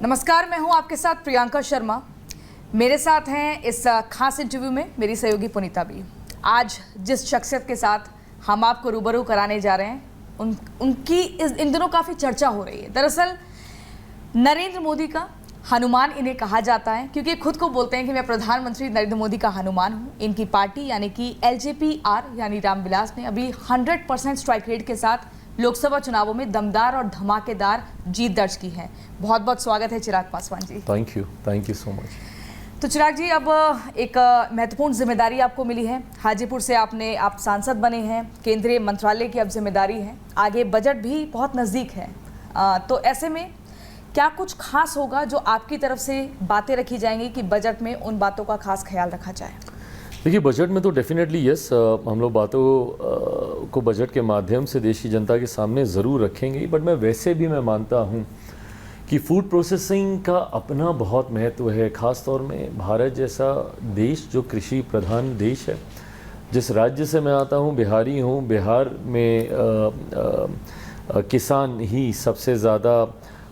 नमस्कार, मैं हूं आपके साथ प्रियंका शर्मा। मेरे साथ हैं इस खास इंटरव्यू में मेरी सहयोगी पुनीता भी। आज जिस शख्सियत के साथ हम आपको रूबरू कराने जा रहे हैं उनकी इन दिनों काफ़ी चर्चा हो रही है। दरअसल नरेंद्र मोदी का हनुमान इन्हें कहा जाता है, क्योंकि खुद को बोलते हैं कि मैं प्रधानमंत्री नरेंद्र मोदी का हनुमान हूं। इनकी पार्टी यानी कि एलजेपी-आर यानी रामविलास ने अभी 100% स्ट्राइक रेट के साथ लोकसभा चुनावों में दमदार और धमाकेदार जीत दर्ज की है। बहुत बहुत स्वागत है Chirag Paswan ji. Thank you so much. तो चिराग जी, अब एक महत्वपूर्ण जिम्मेदारी आपको मिली है। हाजीपुर से आप सांसद बने हैं, केंद्रीय मंत्रालय की अब जिम्मेदारी है, आगे बजट भी बहुत नज़दीक है। तो ऐसे में क्या कुछ खास होगा जो आपकी तरफ से बातें रखी जाएंगी कि बजट में उन बातों का खास ख्याल रखा जाए? देखिए, बजट में तो डेफिनेटली यस, हम लोग बातों को बजट के माध्यम से देश की जनता के सामने ज़रूर रखेंगे। बट मैं वैसे भी मानता हूँ कि फूड प्रोसेसिंग का अपना बहुत महत्व है, ख़ास तौर में भारत जैसा देश जो कृषि प्रधान देश है। जिस राज्य से मैं आता हूँ, बिहारी हूँ, बिहार में किसान ही सबसे ज़्यादा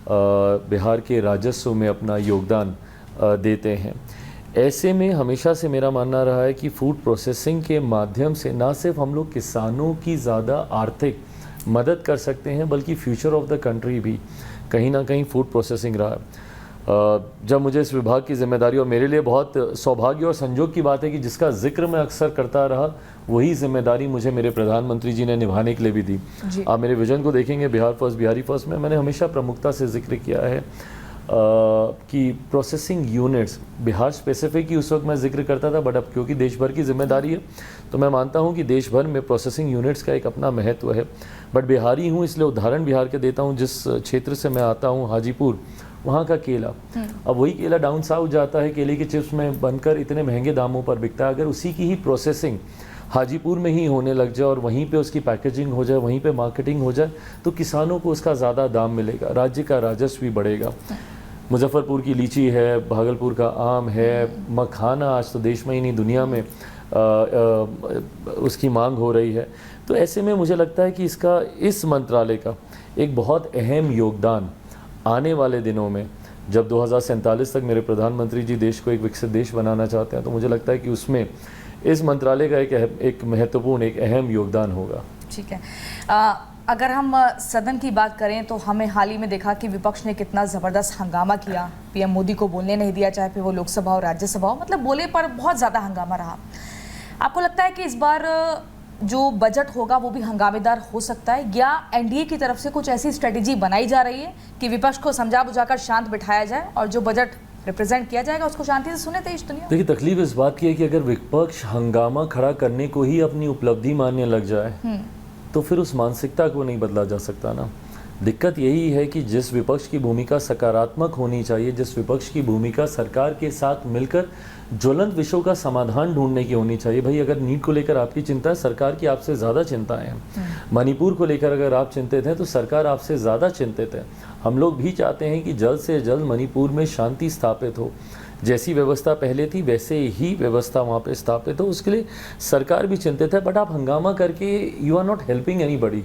बिहार के राजस्व में अपना योगदान देते हैं। ऐसे में हमेशा से मेरा मानना रहा है कि फूड प्रोसेसिंग के माध्यम से ना सिर्फ हम लोग किसानों की ज़्यादा आर्थिक मदद कर सकते हैं, बल्कि फ्यूचर ऑफ द कंट्री भी कहीं ना कहीं फूड प्रोसेसिंग रहा है। जब मुझे इस विभाग की जिम्मेदारी, और मेरे लिए बहुत सौभाग्य और संजोग की बात है कि जिसका जिक्र मैं अक्सर करता रहा, वही जिम्मेदारी मुझे मेरे प्रधानमंत्री जी ने निभाने के लिए भी दी। आप मेरे विजन को देखेंगे, बिहार फर्स्ट, बिहारी फर्स्ट में मैंने हमेशा प्रमुखता से जिक्र किया है कि प्रोसेसिंग यूनिट्स, बिहार स्पेसिफिक ही उस वक्त मैं जिक्र करता था, बट अब क्योंकि देश भर की जिम्मेदारी है तो मैं मानता हूं कि देश भर में प्रोसेसिंग यूनिट्स का एक अपना महत्व है। बट बिहारी हूं इसलिए उदाहरण बिहार के देता हूं। जिस क्षेत्र से मैं आता हूं, हाजीपुर, वहाँ का केला, अब वही केला डाउन साउथ जाता है, केले के चिप्स में बनकर इतने महंगे दामों पर बिकता है। अगर उसी की ही प्रोसेसिंग हाजीपुर में ही होने लग जाए और वहीं पे उसकी पैकेजिंग हो जाए, वहीं पे मार्केटिंग हो जाए, तो किसानों को उसका ज़्यादा दाम मिलेगा, राज्य का राजस्व भी बढ़ेगा। मुजफ्फरपुर की लीची है, भागलपुर का आम है, मखाना आज तो देश में ही नहीं दुनिया में उसकी मांग हो रही है। तो ऐसे में मुझे लगता है कि इस मंत्रालय का एक बहुत अहम योगदान आने वाले दिनों में, जब 2047 तक मेरे प्रधानमंत्री जी देश को एक विकसित देश बनाना चाहते हैं, तो मुझे लगता है कि उसमें इस मंत्रालय का एक महत्वपूर्ण, एक अहम योगदान होगा। ठीक है। अगर हम सदन की बात करें तो हमें हाल ही में देखा कि विपक्ष ने कितना ज़बरदस्त हंगामा किया। पीएम मोदी को बोलने नहीं दिया, चाहे फिर वो लोकसभा और राज्यसभा हो, मतलब बोले पर बहुत ज़्यादा हंगामा रहा। आपको लगता है कि इस बार जो बजट होगा वो भी हंगामेदार हो सकता है, या एनडीए की तरफ से कुछ ऐसी स्ट्रेटेजी बनाई जा रही है कि विपक्ष को समझा बुझाकर शांत बिठाया जाए और जो बजट रिप्रेजेंट किया जाएगा उसको शांति से सुने देश दुनिया? देखिए, तकलीफ इस बात की है कि अगर विपक्ष हंगामा खड़ा करने को ही अपनी उपलब्धि मानने लग जाए तो फिर उस मानसिकता को नहीं बदला जा सकता ना। दिक्कत यही है कि जिस विपक्ष की भूमिका सकारात्मक होनी चाहिए, जिस विपक्ष की भूमिका सरकार के साथ मिलकर ज्वलंत विषयों का समाधान ढूंढने की होनी चाहिए। भाई, अगर नीट को लेकर आपकी चिंता है, सरकार की आपसे ज़्यादा चिंताएं हैं। मणिपुर को लेकर अगर आप चिंतित हैं तो सरकार आपसे ज़्यादा चिंतित है। हम लोग भी चाहते हैं कि जल्द से जल्द मणिपुर में शांति स्थापित हो, जैसी व्यवस्था पहले थी वैसे ही व्यवस्था वहाँ पे स्थापित हो, उसके लिए सरकार भी चिंतित है। बट आप हंगामा करके you are not helping anybody,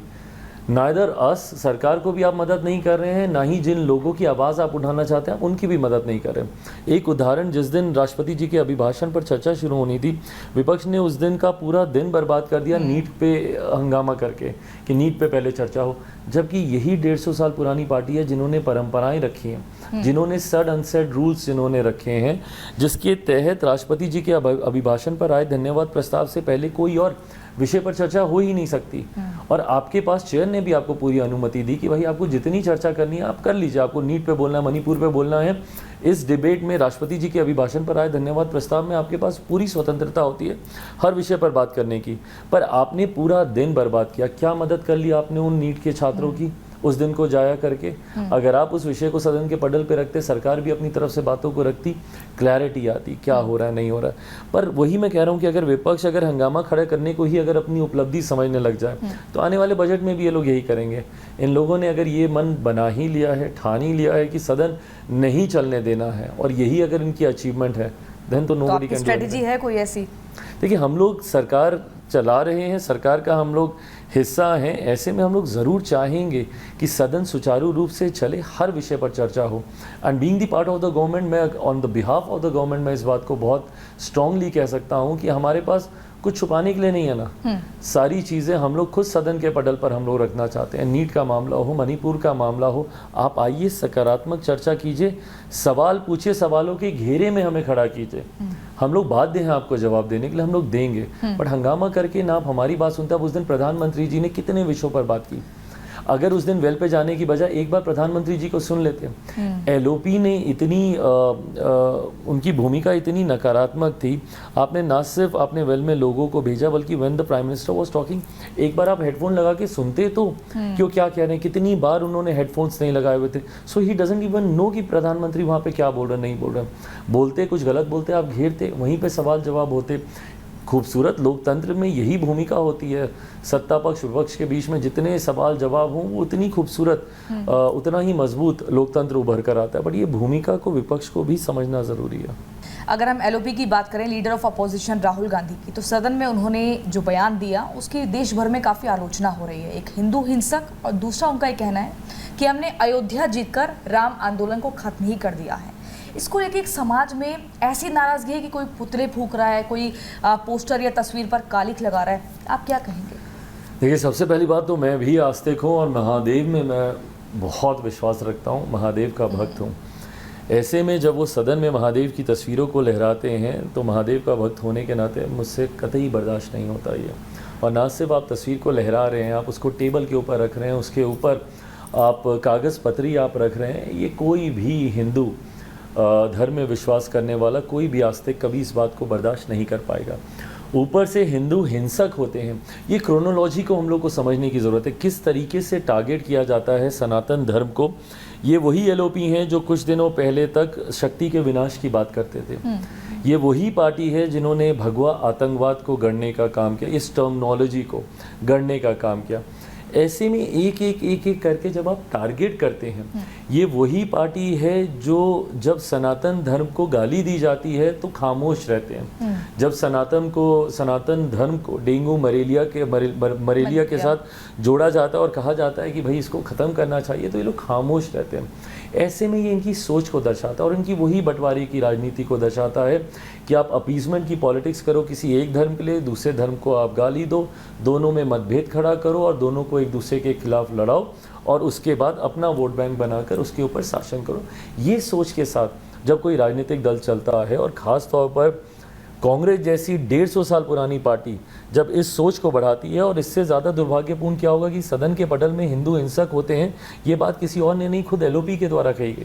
neither us, सरकार को भी आप मदद नहीं कर रहे हैं, ना ही जिन लोगों की आवाज़ आप उठाना चाहते हैं उनकी भी मदद नहीं कर रहे हैं। एक उदाहरण, जिस दिन राष्ट्रपति जी के अभिभाषण पर चर्चा शुरू होनी थी, विपक्ष ने उस दिन का पूरा दिन बर्बाद कर दिया नीट पे हंगामा करके कि नीट पे पहले चर्चा हो, जबकि यही 150 साल पुरानी पार्टी है जिन्होंने परंपराएं रखी हैं, जिन्होंने सेड अनसेड रूल्स जिन्होंने रखे हैं, जिसके तहत राष्ट्रपति जी के अभिभाषण पर आए धन्यवाद प्रस्ताव से पहले कोई और विषय पर चर्चा हो ही नहीं सकती। और आपके पास चेयर ने भी आपको पूरी अनुमति दी कि भाई आपको जितनी चर्चा करनी है आप कर लीजिए, आपको नीट पे बोलना है, मणिपुर पे बोलना है। इस डिबेट में राष्ट्रपति जी के अभिभाषण पर आए धन्यवाद प्रस्ताव में आपके पास पूरी स्वतंत्रता होती है हर विषय पर बात करने की, पर आपने पूरा दिन बर्बाद किया। क्या मदद कर ली आपने उन नीट के छात्रों की उस दिन को जाया करके? अगर आप उस विषय को सदन के पटल पे रखते, सरकार भी अपनी तरफ से बातों को रखती, क्लैरिटी आती क्या हो रहा है नहीं हो रहा है। पर वही मैं कह रहा हूँ कि अगर विपक्ष अगर हंगामा खड़ा करने को ही अगर अपनी उपलब्धि समझने लग जाए तो आने वाले बजट में भी ये लोग यही करेंगे। इन लोगों ने अगर ये मन बना ही लिया है, ठान ही लिया है कि सदन नहीं चलने देना है, और यही अगर इनकी अचीवमेंट है, देन तो नोबडी कैन डू। स्ट्रेटजी है कोई ऐसी? देखिए, हम लोग सरकार चला रहे हैं, सरकार का हम लोग हिस्सा हैं। ऐसे में हम लोग ज़रूर चाहेंगे कि सदन सुचारू रूप से चले, हर विषय पर चर्चा हो। And being the part of the government, मैं on the behalf of the government मैं इस बात को बहुत स्ट्रांगली कह सकता हूँ कि हमारे पास कुछ छुपाने के लिए नहीं है ना। सारी चीज़ें हम लोग खुद सदन के पटल पर हम लोग रखना चाहते हैं। नीट का मामला हो, मणिपुर का मामला हो, आप आइए सकारात्मक चर्चा कीजिए, सवाल पूछिए, सवालों के घेरे में हमें खड़ा कीजिए। हम लोग बाध्य हैं आपको जवाब देने के लिए, हम लोग देंगे। बट हंगामा करके ना आप हमारी बात सुनते। अब उस दिन प्रधानमंत्री जी ने कितने विषयों पर बात की, अगर उस दिन वेल पे जाने की बजाय एक बार प्रधानमंत्री जी को सुन लेते। एलओपी ने इतनी उनकी भूमिका इतनी नकारात्मक थी, आपने ना सिर्फ आपने वेल में लोगों को भेजा, बल्कि when the prime minister was talking, एक बार आप हेडफोन लगा के सुनते तो क्यों क्या कह रहे हैं। कितनी बार उन्होंने हेडफोन्स नहीं लगाए हुए थे। सो ही डजंट इवन नो कि प्रधानमंत्री वहाँ पे क्या बोल रहे, नहीं बोल रहे। बोलते कुछ गलत बोलते, आप घेरते, वहीं पे सवाल जवाब होते। खूबसूरत लोकतंत्र में यही भूमिका होती है। सत्ता पक्ष विपक्ष के बीच में जितने सवाल जवाब हों, वो उतनी खूबसूरत, उतना ही मजबूत लोकतंत्र उभर कर आता है। बट ये भूमिका को विपक्ष को भी समझना ज़रूरी है। अगर हम एलओपी की बात करें, leader of opposition Rahul Gandhi की, तो सदन में उन्होंने जो बयान दिया उसकी देश भर में काफ़ी आलोचना हो रही है। एक हिंदू हिंसक, और दूसरा उनका ये कहना है कि हमने अयोध्या जीतकर राम आंदोलन को खत्म ही कर दिया है। इसको लेके एक समाज में ऐसी नाराजगी है कि कोई पुतले फूंक रहा है, कोई पोस्टर या तस्वीर पर कालिख लगा रहा है। आप क्या कहेंगे? देखिए, सबसे पहली बात तो मैं भी आस्तिक हूँ और महादेव में मैं बहुत विश्वास रखता हूँ, महादेव का भक्त हूँ। ऐसे में जब वो सदन में महादेव की तस्वीरों को लहराते हैं तो महादेव का भक्त होने के नाते मुझसे कतई बर्दाश्त नहीं होता ये। और ना सिर्फ आप तस्वीर को लहरा रहे हैं, आप उसको टेबल के ऊपर रख रहे हैं, उसके ऊपर आप कागज़ पत्री आप रख रहे हैं। ये कोई भी हिंदू धर्म में विश्वास करने वाला, कोई भी आस्तिक कभी इस बात को बर्दाश्त नहीं कर पाएगा। ऊपर से हिंदू हिंसक होते हैं। ये क्रोनोलॉजी को हम लोग को समझने की ज़रूरत है, किस तरीके से टारगेट किया जाता है सनातन धर्म को। ये वही एलओपी हैं जो कुछ दिनों पहले तक शक्ति के विनाश की बात करते थे। ये वही पार्टी है जिन्होंने भगवा आतंकवाद को गढ़ने का काम किया, इस टर्मिनोलॉजी को गढ़ने का काम किया। ऐसे में एक एक करके जब आप टारगेट करते हैं, ये वही पार्टी है जो जब सनातन धर्म को गाली दी जाती है तो खामोश रहते हैं। जब सनातन धर्म को डेंगू मलेरिया के साथ जोड़ा जाता है और कहा जाता है कि भाई इसको ख़त्म करना चाहिए, तो ये लोग खामोश रहते हैं। ऐसे में ये इनकी सोच को दर्शाता है और इनकी वही बंटवारे की राजनीति को दर्शाता है कि आप अपीजमेंट की पॉलिटिक्स करो किसी एक धर्म के लिए, दूसरे धर्म को आप गाली दो, दोनों में मतभेद खड़ा करो और दोनों को एक दूसरे के खिलाफ लड़ाओ और उसके बाद अपना वोट बैंक बनाकर उसके ऊपर शासन करो। ये सोच के साथ जब कोई राजनीतिक दल चलता है और ख़ास तौर पर कांग्रेस जैसी 150 साल पुरानी पार्टी जब इस सोच को बढ़ाती है, और इससे ज़्यादा दुर्भाग्यपूर्ण क्या होगा कि सदन के पटल में हिंदू हिंसक होते हैं, ये बात किसी और ने नहीं, खुद एलओपी के द्वारा कही गई।